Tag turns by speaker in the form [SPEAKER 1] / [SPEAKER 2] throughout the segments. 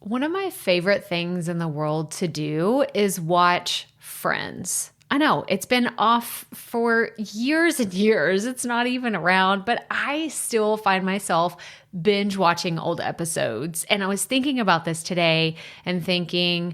[SPEAKER 1] One of my favorite things in the world to do is watch Friends. I know it's been off for years and years. It's not even around, but I still find myself binge watching old episodes. And I was thinking about this today and thinking,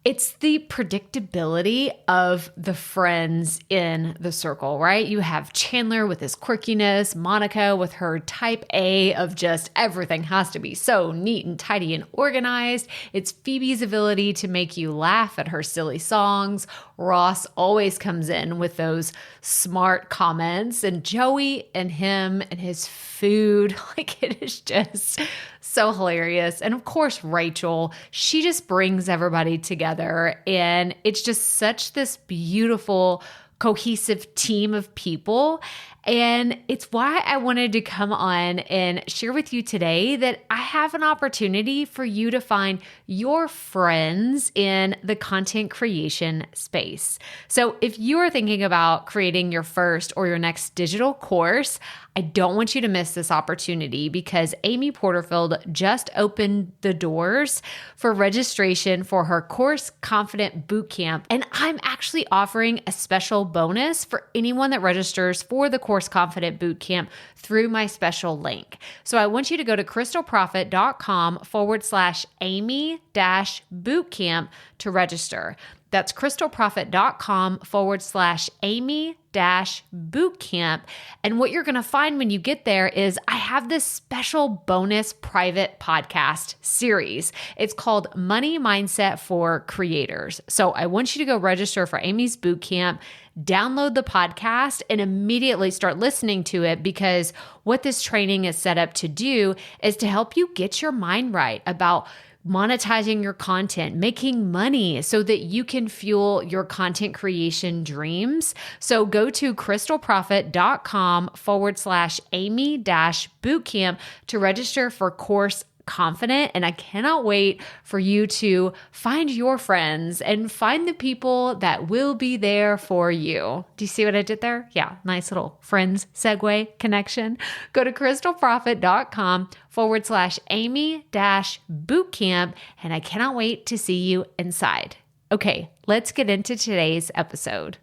[SPEAKER 1] it's the predictability of the friends in the circle, right? You have Chandler with his quirkiness, Monica with her type A of just everything has to be so neat and tidy and organized. It's Phoebe's ability to make you laugh at her silly songs. Ross always comes in with those smart comments, and Joey and him and his food, like it is just so hilarious. And of course, Rachel, she just brings everybody together, and it's just such this beautiful, cohesive team of people. And it's why I wanted to come on and share with you today that I have an opportunity for you to find your friends in the content creation space. So if you are thinking about creating your first or your next digital course, I don't want you to miss this opportunity because Amy Porterfield just opened the doors for registration for her Course Confident Bootcamp. And I'm actually offering a special bonus for anyone that registers for the Course Confident Bootcamp through my special link. So I want you to go to crystalprofit.com/Amy-bootcamp to register. That's crystalprofit.com/Amy-bootcamp. And what you're going to find when you get there is I have this special bonus private podcast series. It's called Money Mindset for Creators. So I want you to go register for Amy's bootcamp, download the podcast, and immediately start listening to it, because what this training is set up to do is to help you get your mind right about monetizing your content, making money so that you can fuel your content creation dreams. So go to crystalprofit.com/Amy-bootcamp to register for Course Confident. And I cannot wait for you to find your friends and find the people that will be there for you. Do you see what I did there? Yeah, nice little friends segue connection. Go to crystalprofit.com/Amy-bootcamp. And I cannot wait to see you inside. Okay, let's get into today's episode.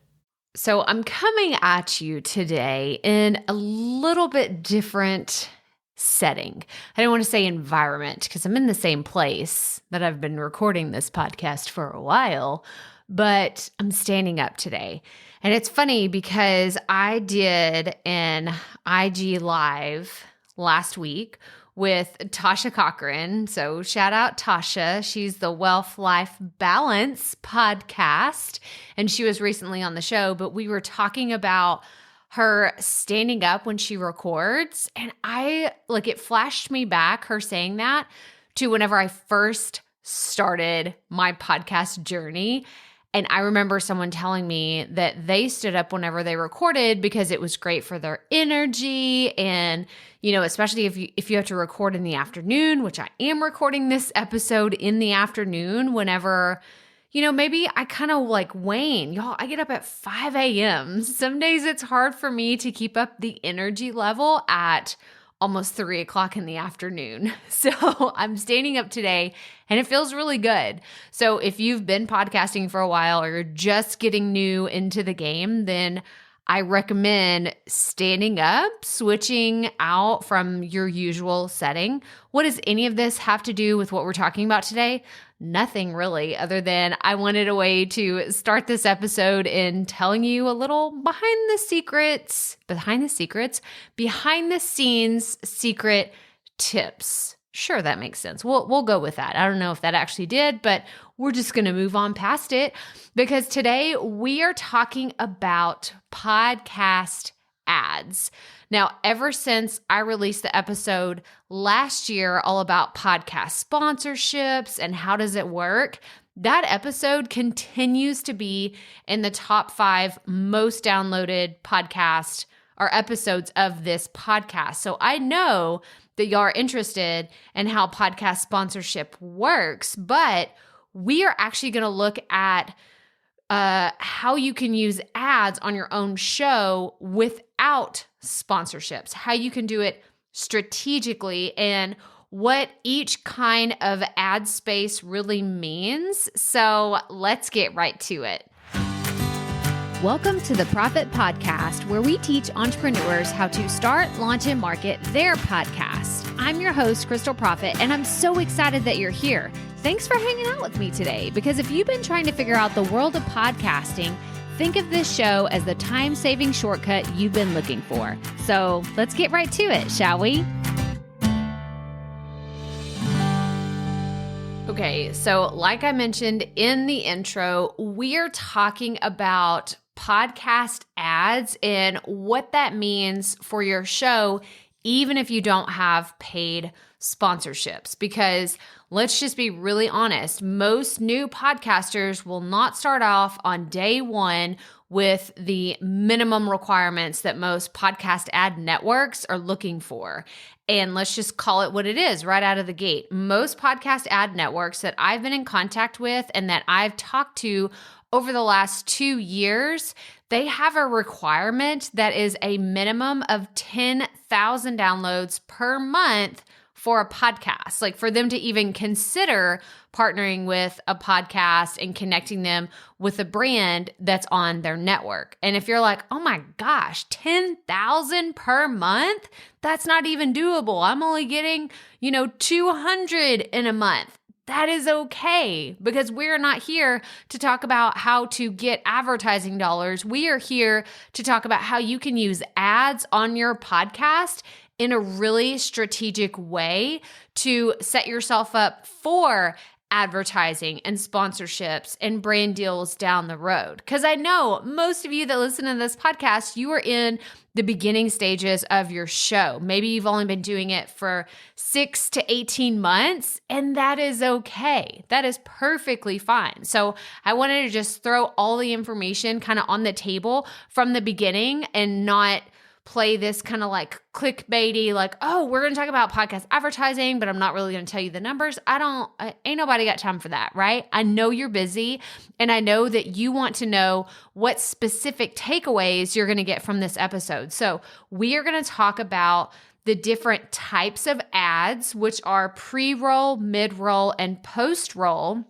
[SPEAKER 1] So I'm coming at you today in a little bit different setting. I don't want to say environment because I'm in the same place that I've been recording this podcast for a while, but I'm standing up today. And it's funny because I did an IG Live last week with Tasha Cochran. So shout out Tasha. She's the Wealth Life Balance podcast, and she was recently on the show, but we were talking about her standing up when she records. And it flashed me back, her saying that, to whenever I first started my podcast journey. And I remember someone telling me that they stood up whenever they recorded because it was great for their energy. And, especially if you have to record in the afternoon, which I am recording this episode in the afternoon, whenever maybe I kind of wane. Y'all, I get up at 5 a.m. Some days it's hard for me to keep up the energy level at almost 3 o'clock in the afternoon. So I'm standing up today and it feels really good. So if you've been podcasting for a while or you're just getting new into the game, then I recommend standing up, switching out from your usual setting. What does any of this have to do with what we're talking about today? Nothing really, other than I wanted a way to start this episode in telling you a little behind the scenes secret tips. Sure, that makes sense. We'll go with that. I don't know if that actually did, but we're just going to move on past it because today we are talking about podcast ads. Now, ever since I released the episode last year all about podcast sponsorships and how does it work, that episode continues to be in the top 5 most downloaded podcast or episodes of this podcast. So I know that y'all are interested in how podcast sponsorship works, but we are actually going to look at how you can use ads on your own show without sponsorships, how you can do it strategically, and what each kind of ad space really means. So let's get right to it. Welcome to the Profit Podcast, where we teach entrepreneurs how to start, launch, and market their podcast. I'm your host, Crystal Profit, and I'm so excited that you're here. Thanks for hanging out with me today, because if you've been trying to figure out the world of podcasting, think of this show as the time-saving shortcut you've been looking for. So let's get right to it, shall we? Okay, so like I mentioned in the intro, we are talking about podcast ads and what that means for your show, even if you don't have paid sponsorships. Because let's just be really honest, most new podcasters will not start off on day one with the minimum requirements that most podcast ad networks are looking for. And let's just call it what it is right out of the gate. Most podcast ad networks that I've been in contact with and that I've talked to over the last 2 years, they have a requirement that is a minimum of 10,000 downloads per month for a podcast, like for them to even consider partnering with a podcast and connecting them with a brand that's on their network. And if you're like, oh my gosh, 10,000 per month, that's not even doable. I'm only getting, 200 in a month. That is okay, because we're not here to talk about how to get advertising dollars. We are here to talk about how you can use ads on your podcast in a really strategic way to set yourself up for advertising and sponsorships and brand deals down the road. Because I know most of you that listen to this podcast, you are in the beginning stages of your show. Maybe you've only been doing it for 6 to 18 months, and that is okay. That is perfectly fine. So I wanted to just throw all the information kind of on the table from the beginning and not play this kind of like clickbaity, like, oh, we're going to talk about podcast advertising, but I'm not really going to tell you the numbers. Ain't nobody got time for that, right? I know you're busy, and I know that you want to know what specific takeaways you're going to get from this episode. So we are going to talk about the different types of ads, which are pre-roll, mid-roll, and post-roll.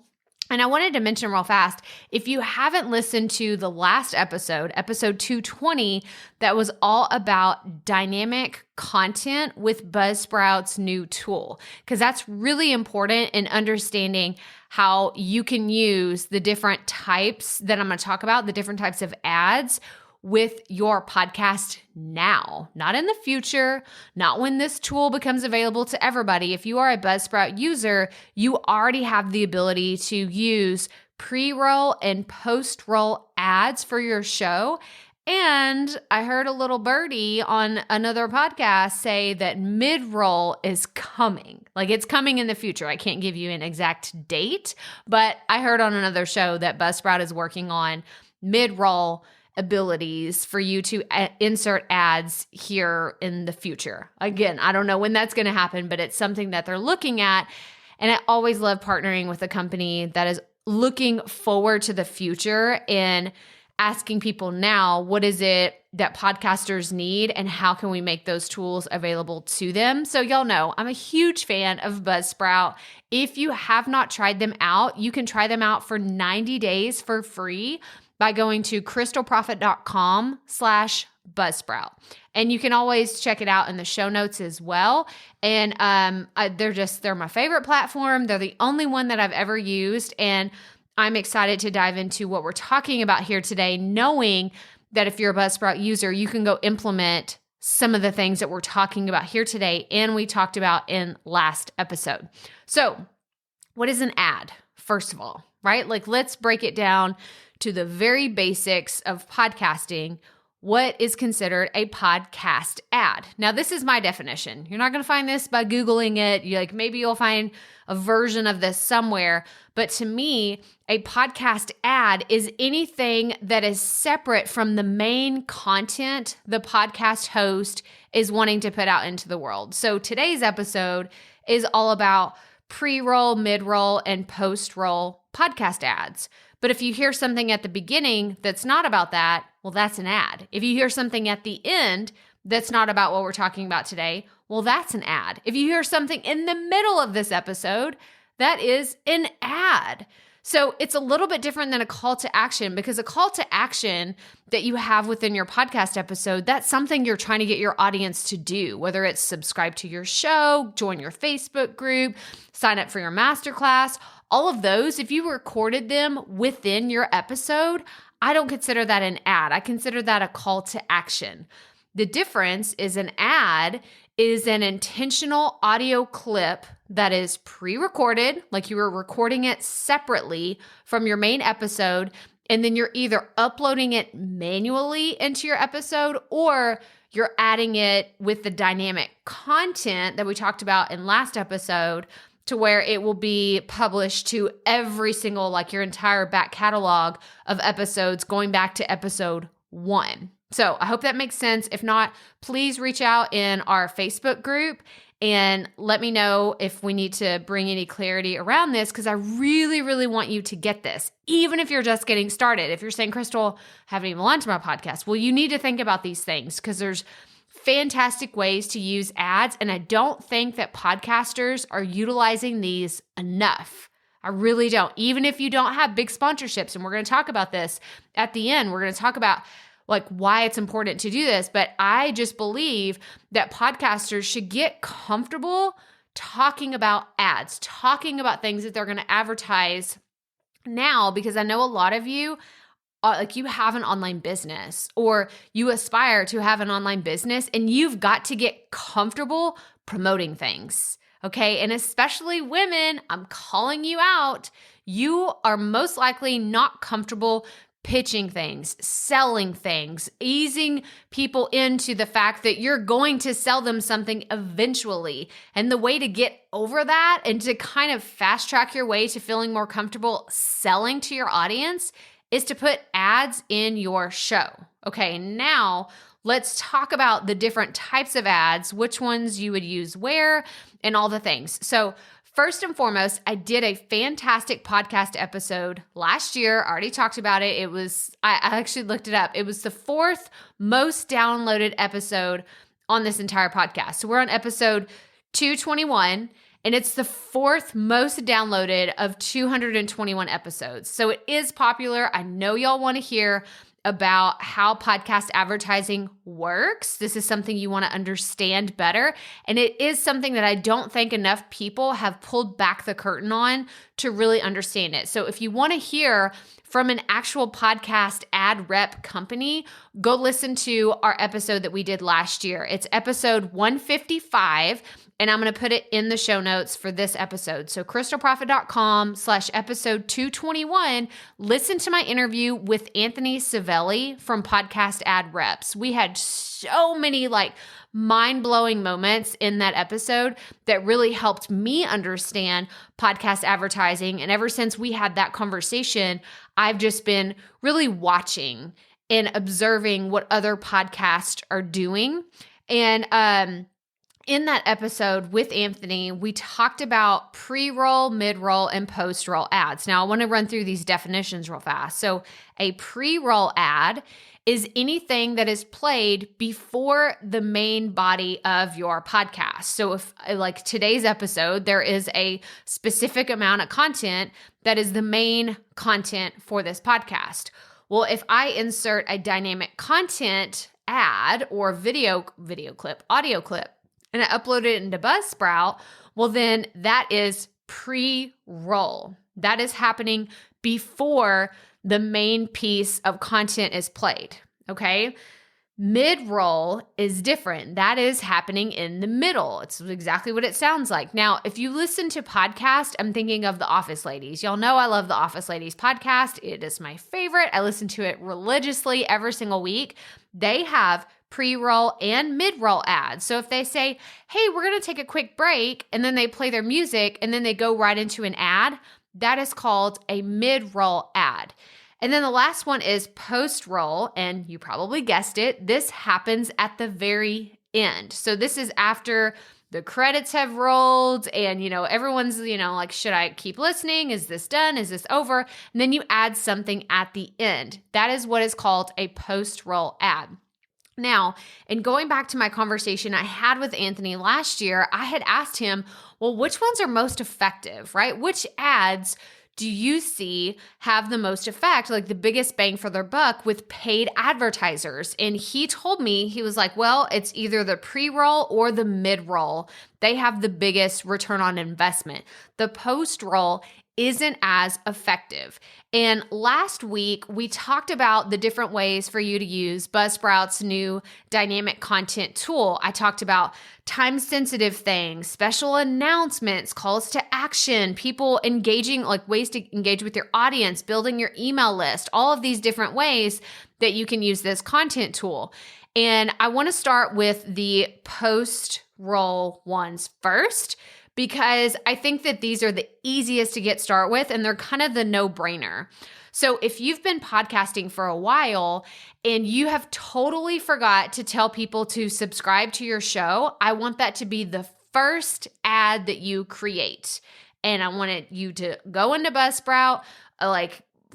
[SPEAKER 1] And I wanted to mention real fast, if you haven't listened to the last episode 220, that was all about dynamic content with Buzzsprout's new tool, because that's really important in understanding how you can use the different types that I'm going to talk about, the different types of ads with your podcast now, not in the future, not when this tool becomes available to everybody. If you are a Buzzsprout user, you already have the ability to use pre-roll and post-roll ads for your show. And I heard a little birdie on another podcast say that mid-roll is coming. Like, it's coming in the future. I can't give you an exact date, but I heard on another show that Buzzsprout is working on mid-roll abilities for you to insert ads here in the future. Again, I don't know when that's going to happen, but it's something that they're looking at. And I always love partnering with a company that is looking forward to the future and asking people now, what is it that podcasters need and how can we make those tools available to them? So y'all know I'm a huge fan of Buzzsprout. If you have not tried them out, you can try them out for 90 days for free by going to crystalprofit.com/Buzzsprout. And you can always check it out in the show notes as well. And they're my favorite platform. They're the only one that I've ever used. And I'm excited to dive into what we're talking about here today, knowing that if you're a Buzzsprout user, you can go implement some of the things that we're talking about here today and we talked about in last episode. So what is an ad, first of all, right? Like, let's break it down to the very basics of podcasting. What is considered a podcast ad? Now, this is my definition. You're not going to find this by Googling it. Maybe you'll find a version of this somewhere. But to me, a podcast ad is anything that is separate from the main content the podcast host is wanting to put out into the world. So today's episode is all about pre-roll, mid-roll, and post-roll podcast ads. But if you hear something at the beginning that's not about that, well, that's an ad. If you hear something at the end that's not about what we're talking about today, well, that's an ad. If you hear something in the middle of this episode, that is an ad. So it's a little bit different than a call to action, because a call to action that you have within your podcast episode, that's something you're trying to get your audience to do, whether it's subscribe to your show, join your Facebook group, sign up for your masterclass, all of those. If you recorded them within your episode, I don't consider that an ad. I consider that a call to action. The difference is an ad is an intentional audio clip that is pre-recorded, like you were recording it separately from your main episode, and then you're either uploading it manually into your episode or you're adding it with the dynamic content that we talked about in last episode to where it will be published to every single, like your entire back catalog of episodes going back to episode 1. So I hope that makes sense. If not, please reach out in our Facebook group and let me know if we need to bring any clarity around this, because I really, really want you to get this, even if you're just getting started. If you're saying, Crystal, I haven't even launched my podcast, well, you need to think about these things, because there's fantastic ways to use ads, and I don't think that podcasters are utilizing these enough. I really don't. Even if you don't have big sponsorships, and we're going to talk about this at the end, we're going to talk about like why it's important to do this. But I just believe that podcasters should get comfortable talking about ads, talking about things that they're going to advertise now, because I know a lot of you, like you have an online business or you aspire to have an online business, and you've got to get comfortable promoting things. Okay. And especially women, I'm calling you out. You are most likely not comfortable pitching things, selling things, easing people into the fact that you're going to sell them something eventually. And the way to get over that and to kind of fast track your way to feeling more comfortable selling to your audience is to put ads in your show. Okay, now let's talk about the different types of ads, which ones you would use where, and all the things. So first and foremost, I did a fantastic podcast episode last year. I already talked about it. I actually looked it up. It was the 4th most downloaded episode on this entire podcast. So we're on episode 221, and it's the 4th most downloaded of 221 episodes. So it is popular. I know y'all want to hear about how podcast advertising works. This is something you want to understand better. And it is something that I don't think enough people have pulled back the curtain on to really understand it. So if you want to hear from an actual podcast ad rep company, go listen to our episode that we did last year. It's episode 155. And I'm going to put it in the show notes for this episode. So crystalprofit.com/episode 221. Listen to my interview with Anthony Savelli from Podcast Ad Reps. We had so many mind-blowing moments in that episode that really helped me understand podcast advertising. And ever since we had that conversation, I've just been really watching and observing what other podcasts are doing. And, in that episode with Anthony, we talked about pre-roll, mid-roll, and post-roll ads. Now, I want to run through these definitions real fast. So a pre-roll ad is anything that is played before the main body of your podcast. So if, like today's episode, there is a specific amount of content that is the main content for this podcast. Well, if I insert a dynamic content ad or video clip, audio clip, and I upload it into Buzzsprout, well, then that is pre-roll. That is happening before the main piece of content is played, okay? Mid-roll is different. That is happening in the middle. It's exactly what it sounds like. Now, if you listen to podcasts, I'm thinking of The Office Ladies. Y'all know I love The Office Ladies podcast. It is my favorite. I listen to it religiously every single week. They have pre-roll and mid-roll ads. So if they say, hey, we're going to take a quick break, and then they play their music and then they go right into an ad, that is called a mid-roll ad. And then the last one is post-roll, and you probably guessed it, this happens at the very end. So this is after the credits have rolled and, everyone's, like, should I keep listening? Is this done? Is this over? And then you add something at the end. That is what is called a post-roll ad. Now, in going back to my conversation I had with Anthony last year, I had asked him, well, which ones are most effective, right? Which ads do you see have the most effect, like the biggest bang for their buck with paid advertisers? And he told me, he was like, well, it's either the pre-roll or the mid-roll. They have the biggest return on investment. The post-roll isn't as effective. And last week, we talked about the different ways for you to use Buzzsprout's new dynamic content tool. I talked about time-sensitive things, special announcements, calls to action, people engaging, like ways to engage with your audience, building your email list, all of these different ways that you can use this content tool. And I want to start with the post-roll ones first, because I think that these are the easiest to get started with and they're kind of the no-brainer. So if you've been podcasting for a while and you have totally forgot to tell people to subscribe to your show, I want that to be the first ad that you create. And I wanted you to go into Buzzsprout,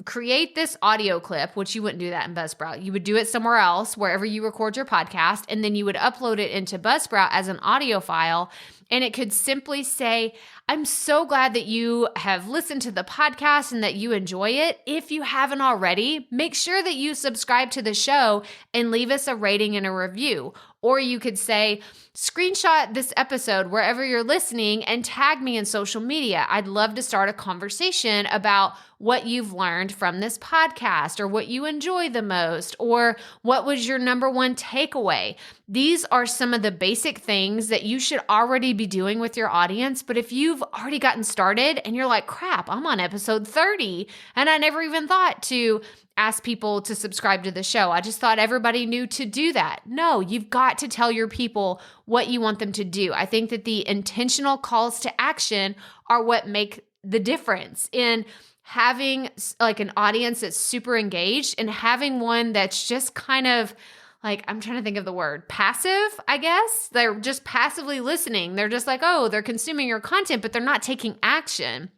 [SPEAKER 1] create this audio clip, which you wouldn't do that in Buzzsprout. You would do it somewhere else, wherever you record your podcast, and then you would upload it into Buzzsprout as an audio file. And it could simply say, I'm so glad that you have listened to the podcast and that you enjoy it. If you haven't already, make sure that you subscribe to the show and leave us a rating and a review. Or you could say, screenshot this episode wherever you're listening and tag me in social media. I'd love to start a conversation about what you've learned from this podcast or what you enjoy the most or what was your number one takeaway. These are some of the basic things that you should already be doing with your audience. But if you've already gotten started and you're like, crap, I'm on episode 30 and I never even thought to ask people to subscribe to the show. I just thought everybody knew to do that. No, you've got to tell your people what you want them to do. I think that the intentional calls to action are what make the difference in having like an audience that's super engaged and having one that's just kind of like, I'm trying to think of the word, passive, I guess. They're just passively listening. They're just like, oh, they're consuming your content, but they're not taking action.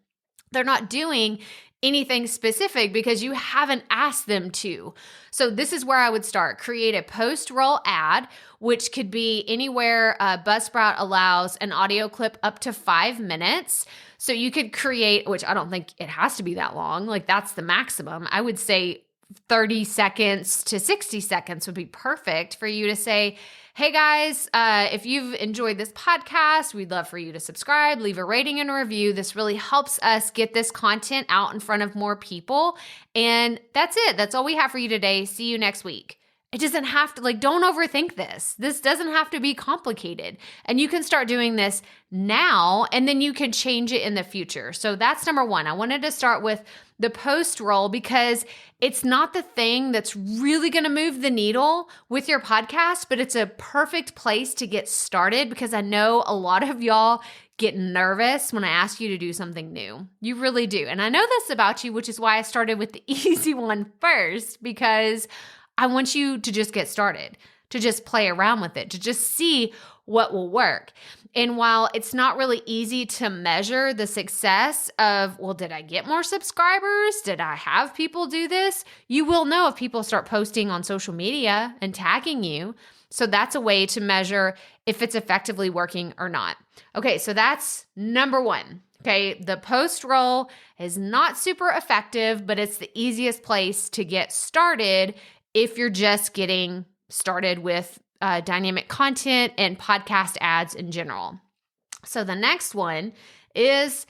[SPEAKER 1] They're not doing anything specific because you haven't asked them to. So this is where I would start. Create a post-roll ad, which could be anywhere. Buzzsprout allows an audio clip up to 5 minutes. So you could create, which I don't think it has to be that long. Like that's the maximum. I would say 30 seconds to 60 seconds would be perfect for you to say, hey guys, if you've enjoyed this podcast, we'd love for you to subscribe, leave a rating and a review. This really helps us get this content out in front of more people. And that's it. That's all we have for you today. See you next week. It doesn't have to, don't overthink this. This doesn't have to be complicated. And you can start doing this now, and then you can change it in the future. So that's number one. I wanted to start with the post roll because it's not the thing that's really going to move the needle with your podcast, but it's a perfect place to get started because I know a lot of y'all get nervous when I ask you to do something new. You really do. And I know this about you, which is why I started with the easy one first, because I want you to just get started, to just play around with it, to just see what will work. And while it's not really easy to measure the success of, well, did I get more subscribers? Did I have people do this? You will know if people start posting on social media and tagging you. So that's a way to measure if it's effectively working or not. Okay, so that's number one. Okay, the post roll is not super effective, but it's the easiest place to get started if you're just getting started with dynamic content and podcast ads in general. So the next one is,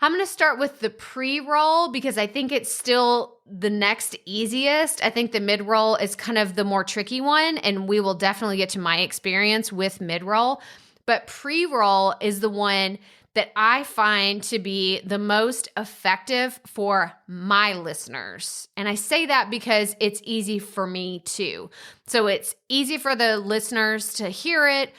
[SPEAKER 1] I'm going to start with the pre-roll because I think it's still the next easiest. I think the mid-roll is kind of the more tricky one, and we will definitely get to my experience with mid-roll. But pre-roll is the one that I find to be the most effective for my listeners. And I say that because it's easy for me too. So it's easy for the listeners to hear it,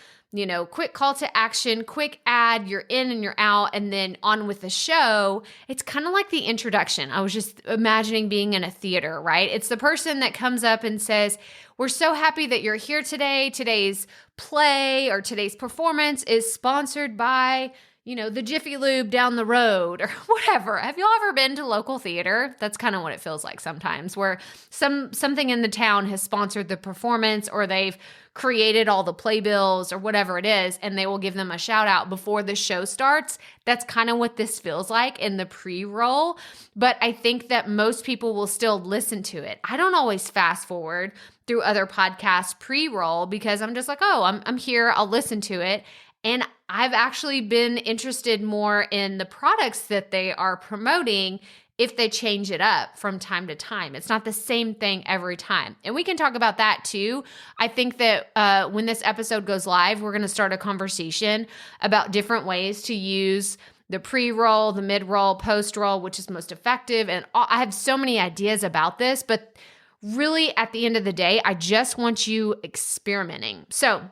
[SPEAKER 1] quick call to action, quick ad, you're in and you're out, and then on with the show. It's kind of like the introduction. I was just imagining being in a theater, right? It's the person that comes up and says, we're so happy that you're here today. Today's play or today's performance is sponsored by the Jiffy Lube down the road or whatever. Have y'all ever been to local theater? That's kind of what it feels like sometimes, where something in the town has sponsored the performance, or they've created all the playbills or whatever it is, and they will give them a shout out before the show starts. That's kind of what this feels like in the pre-roll. But I think that most people will still listen to it. I don't always fast forward through other podcasts pre-roll because I'm just like, oh, I'm here, I'll listen to it. And I've actually been interested more in the products that they are promoting if they change it up from time to time. It's not the same thing every time. And we can talk about that too. I think that when this episode goes live, we're going to start a conversation about different ways to use the pre-roll, the mid-roll, post-roll, which is most effective. And I have so many ideas about this, but really at the end of the day, I just want you experimenting. So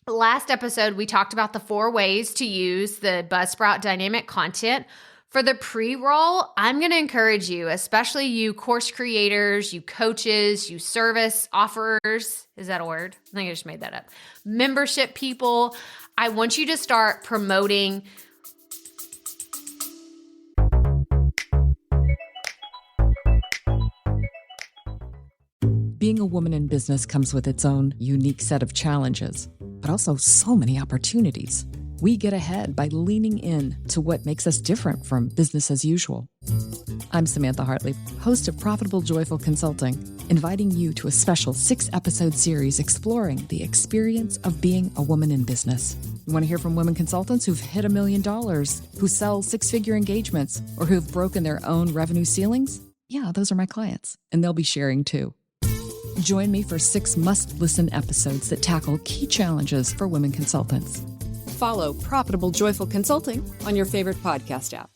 [SPEAKER 1] last episode, we talked about the 4 ways to use the Buzzsprout dynamic content. For the pre-roll, I'm going to encourage you, especially you course creators, you coaches, you service offerers. Is that a word? I think I just made that up. Membership people. I want you to start promoting
[SPEAKER 2] Being a woman in business comes with its own unique set of challenges, but also so many opportunities. We get ahead by leaning in to what makes us different from business as usual. I'm Samantha Hartley, host of Profitable Joyful Consulting, inviting you to a special 6-episode series exploring the experience of being a woman in business. You want to hear from women consultants who've hit $1 million, who sell 6-figure engagements, or who've broken their own revenue ceilings? Yeah, those are my clients, and they'll be sharing too. Join me for 6 must-listen episodes that tackle key challenges for women consultants.
[SPEAKER 3] Follow Profitable Joyful Consulting on your favorite podcast app.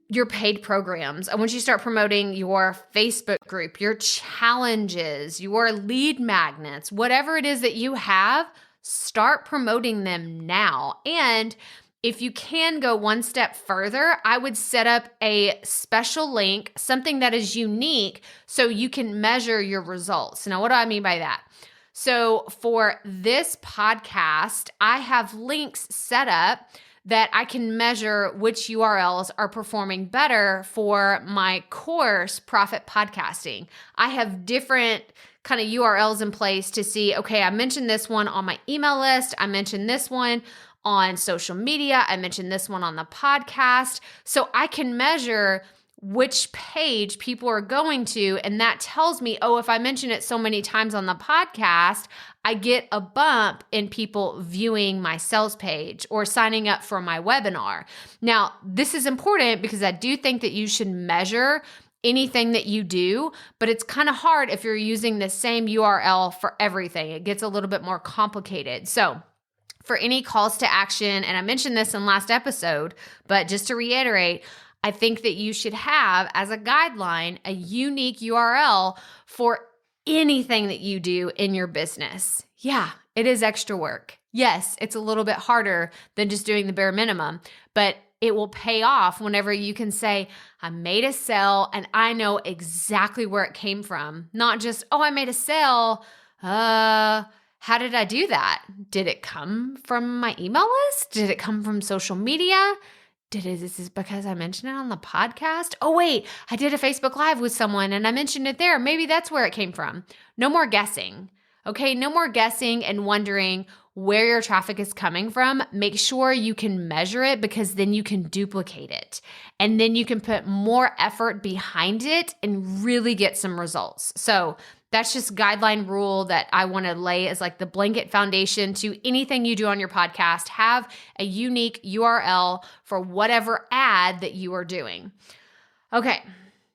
[SPEAKER 1] Your paid programs. I want you to start promoting your Facebook group, your challenges, your lead magnets, whatever it is that you have, start promoting them now. And if you can go one step further, I would set up a special link, something that is unique, so you can measure your results. Now, what do I mean by that? So for this podcast, I have links set up that I can measure which URLs are performing better for my course, Profit Podcasting. I have different kind of URLs in place to see, okay, I mentioned this one on my email list. I mentioned this one on social media. I mentioned this one on the podcast. So I can measure which page people are going to, and that tells me, oh, if I mention it so many times on the podcast, I get a bump in people viewing my sales page or signing up for my webinar. Now, this is important because I do think that you should measure anything that you do, but it's kind of hard if you're using the same URL for everything. It gets a little bit more complicated. So for any calls to action, and I mentioned this in last episode, but just to reiterate, I think that you should have, as a guideline, a unique URL for anything that you do in your business. Yeah, it is extra work. Yes, it's a little bit harder than just doing the bare minimum, but it will pay off whenever you can say, I made a sale and I know exactly where it came from. Not just, oh, I made a sale. How did I do that? Did it come from my email list? Did it come from social media? Is this because I mentioned it on the podcast? Oh, wait, I did a Facebook Live with someone and I mentioned it there. Maybe that's where it came from. No more guessing. Okay, no more guessing and wondering where your traffic is coming from. Make sure you can measure it, because then you can duplicate it. And then you can put more effort behind it and really get some results. So that's just guideline rule that I want to lay as like the blanket foundation to anything you do on your podcast. Have a unique URL for whatever ad that you are doing. Okay,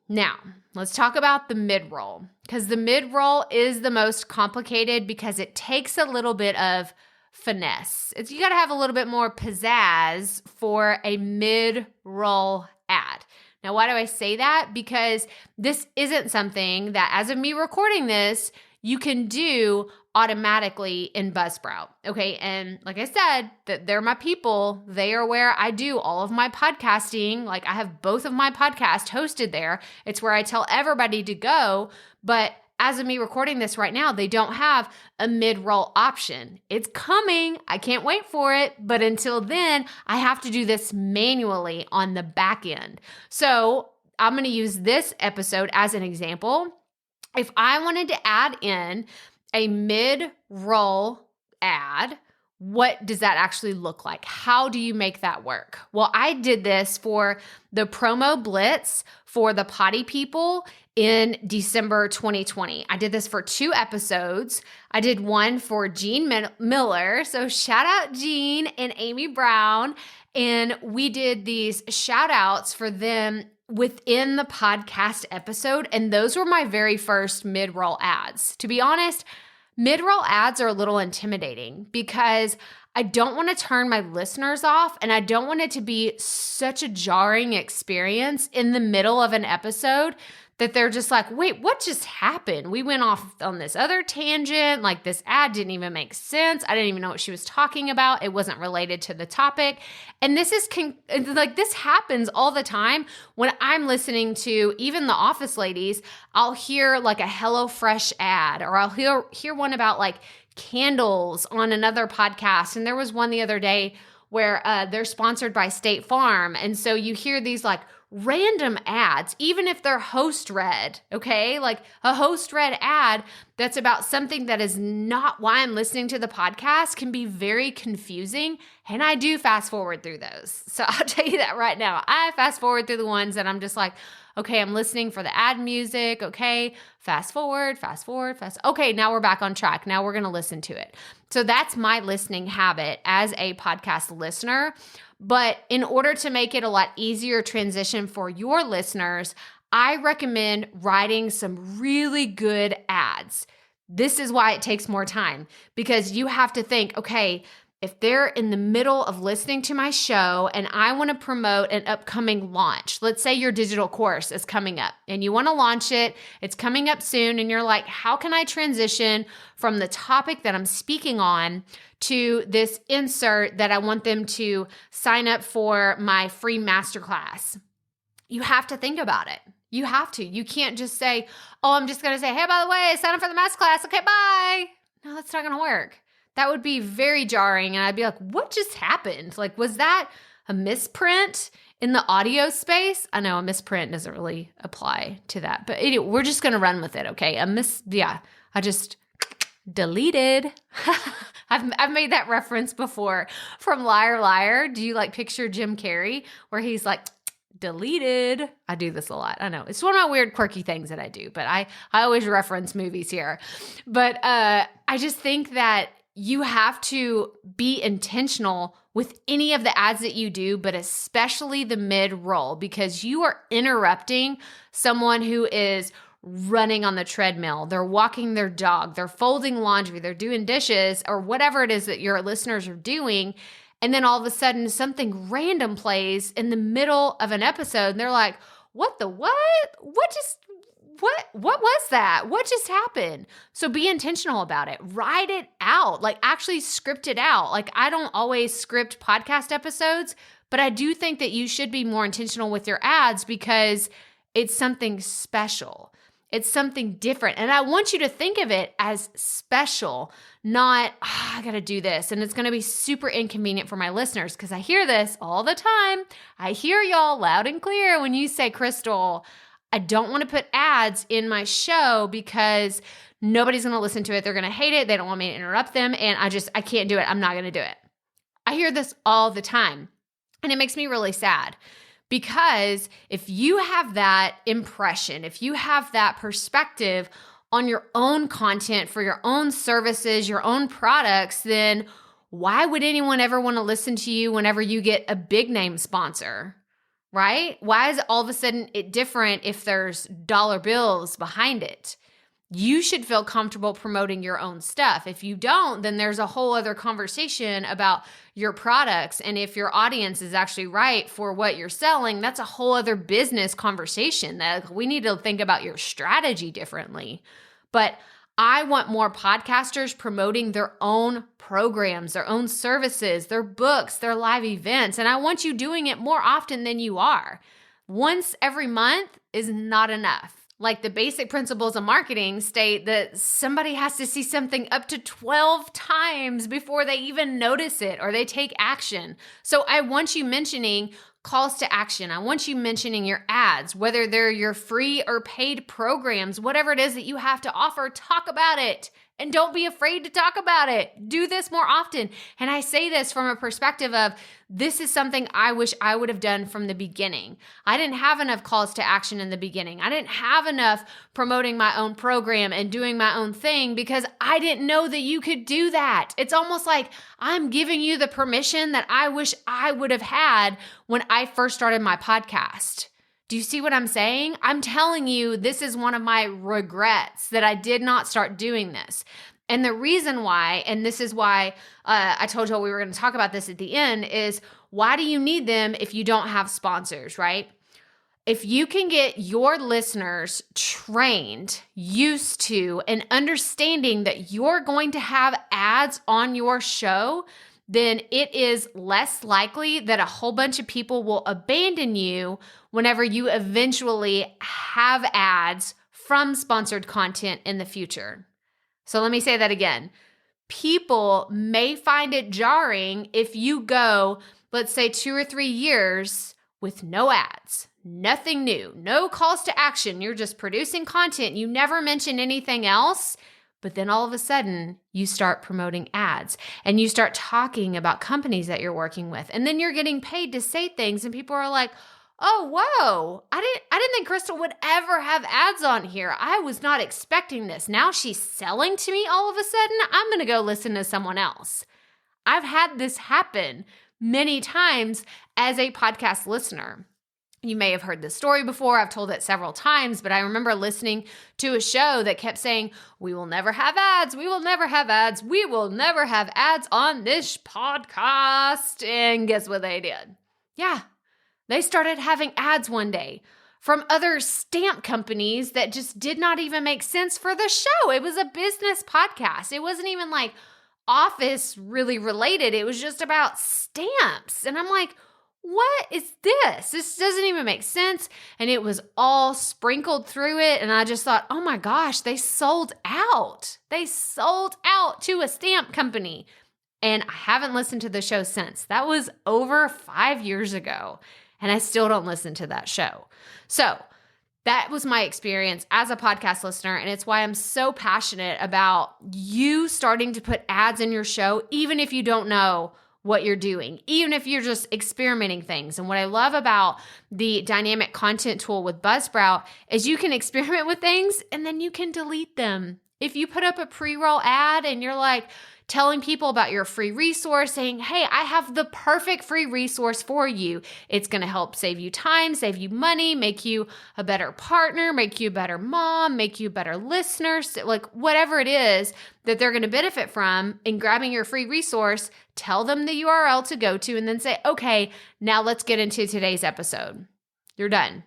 [SPEAKER 1] now let's talk about the mid-roll, because the mid-roll is the most complicated because it takes a little bit of finesse. You got to have a little bit more pizzazz for a mid-roll ad. Now, why do I say that? Because this isn't something that, as of me recording this, you can do automatically in Buzzsprout. Okay. And like I said, that they're my people. They are where I do all of my podcasting. Like I have both of my podcasts hosted there. It's where I tell everybody to go. But as of me recording this right now, they don't have a mid-roll option. It's coming. I can't wait for it. But until then, I have to do this manually on the back end. So I'm going to use this episode as an example. If I wanted to add in a mid-roll ad, what does that actually look like? How do you make that work? Well, I did this for the promo blitz for the Potty People in December 2020. I did this for 2 episodes. I did one for Jean Miller. So shout out Jean and Amy Brown. And we did these shout outs for them within the podcast episode. And those were my very first mid-roll ads. To be honest, mid-roll ads are a little intimidating because I don't want to turn my listeners off and I don't want it to be such a jarring experience in the middle of an episode that they're just like, wait, what just happened? We went off on this other tangent. Like this ad didn't even make sense. I didn't even know what she was talking about. It wasn't related to the topic. And this happens all the time when I'm listening to even the Office Ladies. I'll hear like a HelloFresh ad, or I'll hear one about like candles on another podcast. And there was one the other day where they're sponsored by State Farm. And so you hear these like random ads, even if they're host read, okay? Like a host read ad that's about something that is not why I'm listening to the podcast can be very confusing. And I do fast forward through those. So I'll tell you that right now. I fast forward through the ones that I'm just like, okay, I'm listening for the ad music. Okay, fast forward. Okay, now we're back on track. Now we're going to listen to it. So that's my listening habit as a podcast listener. But in order to make it a lot easier transition for your listeners, I recommend writing some really good ads. This is why it takes more time, because you have to think, okay, if they're in the middle of listening to my show and I want to promote an upcoming launch, let's say your digital course is coming up and you want to launch it, it's coming up soon, and you're like, how can I transition from the topic that I'm speaking on to this insert that I want them to sign up for my free masterclass? You have to think about it. You have to. You can't just say, oh, I'm just going to say, hey, by the way, sign up for the masterclass. Okay, bye. No, that's not going to work. That would be very jarring. And I'd be like, what just happened? Like, was that a misprint in the audio space? I know a misprint doesn't really apply to that, but anyway, we're just going to run with it. Okay. I just deleted. I've made that reference before from Liar Liar. Do you like picture Jim Carrey where he's like, deleted? I do this a lot. I know. It's one of my weird, quirky things that I do, but I always reference movies here. But I just think that you have to be intentional with any of the ads that you do, but especially the mid-roll, because you are interrupting someone who is running on the treadmill. They're walking their dog. They're folding laundry. They're doing dishes, or whatever it is that your listeners are doing. And then all of a sudden something random plays in the middle of an episode and they're like, what the what? What was that? What just happened? So be intentional about it. Write it out. Like actually script it out. Like I don't always script podcast episodes, but I do think that you should be more intentional with your ads because it's something special. It's something different. And I want you to think of it as special, not, I got to do this. And it's going to be super inconvenient for my listeners because I hear this all the time. I hear y'all loud and clear when you say, Crystal, I don't want to put ads in my show because nobody's going to listen to it. They're going to hate it. They don't want me to interrupt them. And I can't do it. I'm not going to do it. I hear this all the time. And it makes me really sad because if you have that impression, if you have that perspective on your own content for your own services, your own products, then why would anyone ever want to listen to you whenever you get a big name sponsor? Right? Why is it all of a sudden it different if there's dollar bills behind it? You should feel comfortable promoting your own stuff. If you don't, then there's a whole other conversation about your products. And if your audience is actually right for what you're selling, that's a whole other business conversation that we need to think about your strategy differently. But I want more podcasters promoting their own programs, their own services, their books, their live events. And I want you doing it more often than you are. Once every month is not enough. Like the basic principles of marketing state that somebody has to see something up to 12 times before they even notice it or they take action. So I want you mentioning calls to action. I want you mentioning your ads, whether they're your free or paid programs, whatever it is that you have to offer, talk about it. And don't be afraid to talk about it. Do this more often. And I say this from a perspective of this is something I wish I would have done from the beginning. I didn't have enough calls to action in the beginning. I didn't have enough promoting my own program and doing my own thing because I didn't know that you could do that. It's almost like I'm giving you the permission that I wish I would have had when I first started my podcast. Do you see what I'm saying? I'm telling you, this is one of my regrets that I did not start doing this. And the reason why, and this is why I told you we were going to talk about this at the end, is why do you need them if you don't have sponsors, right? If you can get your listeners trained, used to, and understanding that you're going to have ads on your show, then it is less likely that a whole bunch of people will abandon you whenever you eventually have ads from sponsored content in the future. So let me say that again. People may find it jarring if you go, let's say 2 or 3 years with no ads, nothing new, no calls to action. You're just producing content. You never mention anything else. But then all of a sudden, you start promoting ads and you start talking about companies that you're working with. And then you're getting paid to say things and people are like, oh, whoa, I didn't think Crystal would ever have ads on here. I was not expecting this. Now she's selling to me all of a sudden. I'm going to go listen to someone else. I've had this happen many times as a podcast listener. You may have heard this story before. I've told it several times, but I remember listening to a show that kept saying, we will never have ads. We will never have ads. We will never have ads on this podcast. And guess what they did? Yeah, they started having ads one day from other stamp companies that just did not even make sense for the show. It was a business podcast. It wasn't even like office really related. It was just about stamps. And I'm like, what is this? This doesn't even make sense. And it was all sprinkled through it. And I just thought, oh my gosh, they sold out. They sold out to a stamp company. And I haven't listened to the show since. That was over 5 years ago. And I still don't listen to that show. So that was my experience as a podcast listener. And it's why I'm so passionate about you starting to put ads in your show, even if you don't know what you're doing, even if you're just experimenting things. And what I love about the dynamic content tool with Buzzsprout is you can experiment with things and then you can delete them. If you put up a pre-roll ad and you're like telling people about your free resource, saying, hey, I have the perfect free resource for you. It's going to help save you time, save you money, make you a better partner, make you a better mom, make you a better listener, like whatever it is that they're going to benefit from in grabbing your free resource, tell them the URL to go to and then say, okay, now let's get into today's episode. You're done.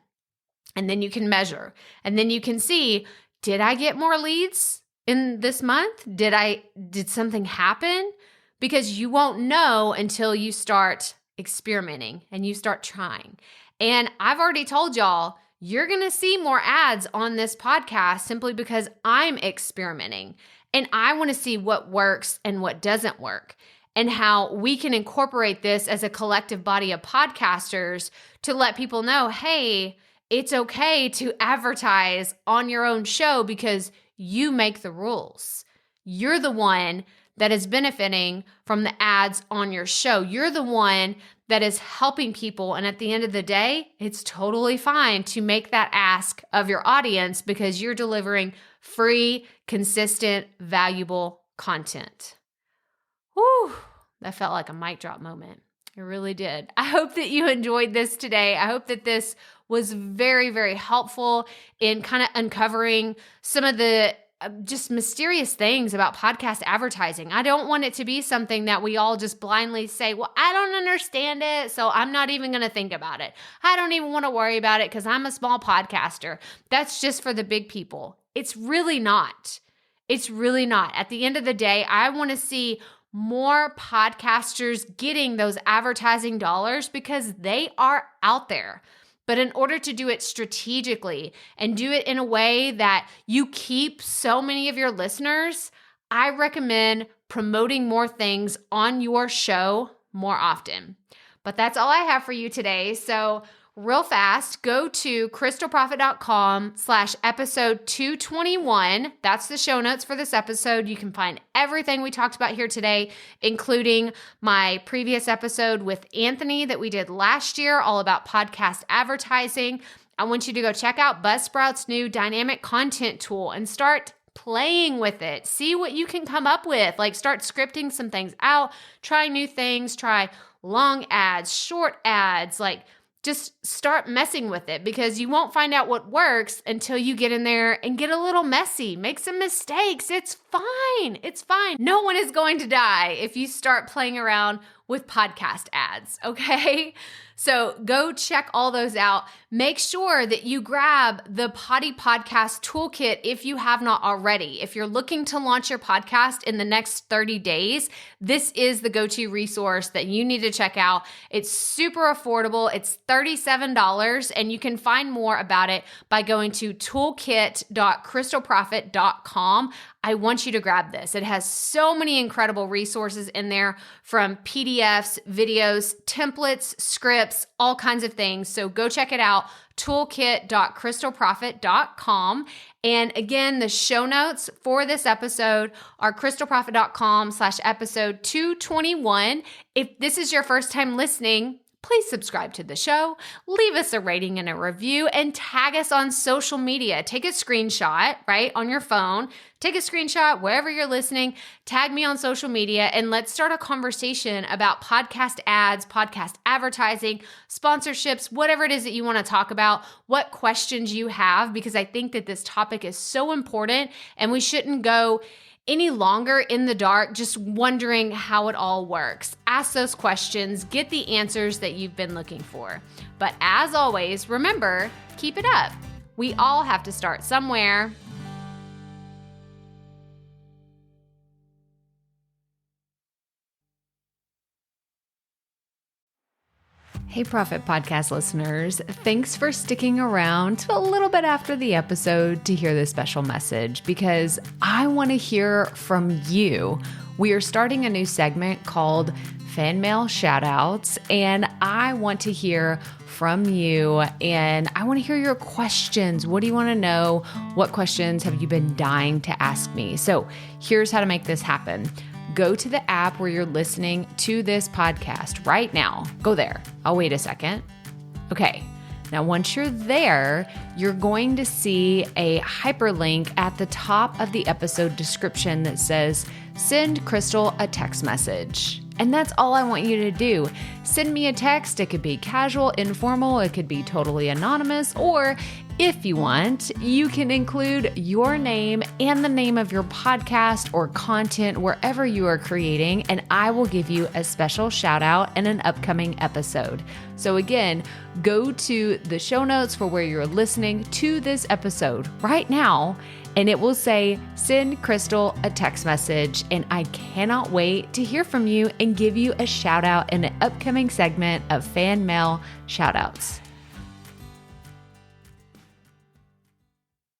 [SPEAKER 1] And then you can measure. And then you can see, did I get more leads in this month? Did something happen? Because you won't know until you start experimenting and you start trying. And I've already told y'all, you're going to see more ads on this podcast simply because I'm experimenting. And I want to see what works and what doesn't work and how we can incorporate this as a collective body of podcasters to let people know, hey, it's okay to advertise on your own show because you make the rules. You're the one that is benefiting from the ads on your show. You're the one that is helping people. And at the end of the day, it's totally fine to make that ask of your audience because you're delivering free, consistent, valuable content. Whew, that felt like a mic drop moment. It really did. I hope that you enjoyed this today. I hope that this was very, very helpful in kind of uncovering some of the just mysterious things about podcast advertising. I don't want it to be something that we all just blindly say, well, I don't understand it, so I'm not even going to think about it. I don't even want to worry about it because I'm a small podcaster. That's just for the big people. It's really not. It's really not. At the end of the day, I want to see more podcasters getting those advertising dollars because they are out there. But in order to do it strategically and do it in a way that you keep so many of your listeners, I recommend promoting more things on your show more often. But that's all I have for you today. So real fast, go to crystalprofit.com/episode 221. That's the show notes for this episode. You can find everything we talked about here today, including my previous episode with Anthony that we did last year, all about podcast advertising. I want you to go check out Buzzsprout's new dynamic content tool and start playing with it. See what you can come up with. Like, start scripting some things out, try new things, try long ads, short ads, like just start messing with it, because you won't find out what works until you get in there and get a little messy, make some mistakes. It's fine. It's fine. No one is going to die if you start playing around with podcast ads, okay? So go check all those out. Make sure that you grab the Potty Podcast Toolkit if you have not already. If you're looking to launch your podcast in the next 30 days, this is the go-to resource that you need to check out. It's super affordable. It's $37, and you can find more about it by going to toolkit.crystalprofit.com. I want you to grab this. It has so many incredible resources in there, from PDFs, videos, templates, scripts, all kinds of things. So go check it out, toolkit.crystalprofit.com. And again, the show notes for this episode are crystalprofit.com/episode 221. If this is your first time listening, please subscribe to the show, leave us a rating and a review, and tag us on social media. Take a screenshot, right, on your phone. Take a screenshot wherever you're listening, tag me on social media, and let's start a conversation about podcast ads, podcast advertising, sponsorships, whatever it is that you want to talk about, what questions you have, because I think that this topic is so important and we shouldn't go any longer in the dark just wondering how it all works. Ask those questions, get the answers that you've been looking for. But as always, remember, keep it up. We all have to start somewhere. Hey, Profit Podcast listeners, thanks for sticking around to a little bit after the episode to hear this special message, because I want to hear from you. We are starting a new segment called Fan Mail Shoutouts, and I want to hear from you, and I want to hear your questions. What do you want to know? What questions have you been dying to ask me? So here's how to make this happen. Go to the app where you're listening to this podcast right now. Go there. I'll wait a second. Okay. Now, once you're there, you're going to see a hyperlink at the top of the episode description that says, "Send Crystal a text message." And that's all I want you to do. Send me a text. It could be casual, informal. It could be totally anonymous. Or if you want, you can include your name and the name of your podcast or content wherever you are creating, and I will give you a special shout out in an upcoming episode. So again, go to the show notes for where you're listening to this episode right now, and it will say, "Send Crystal a text message." And I cannot wait to hear from you and give you a shout out in an upcoming segment of Fan Mail Shoutouts.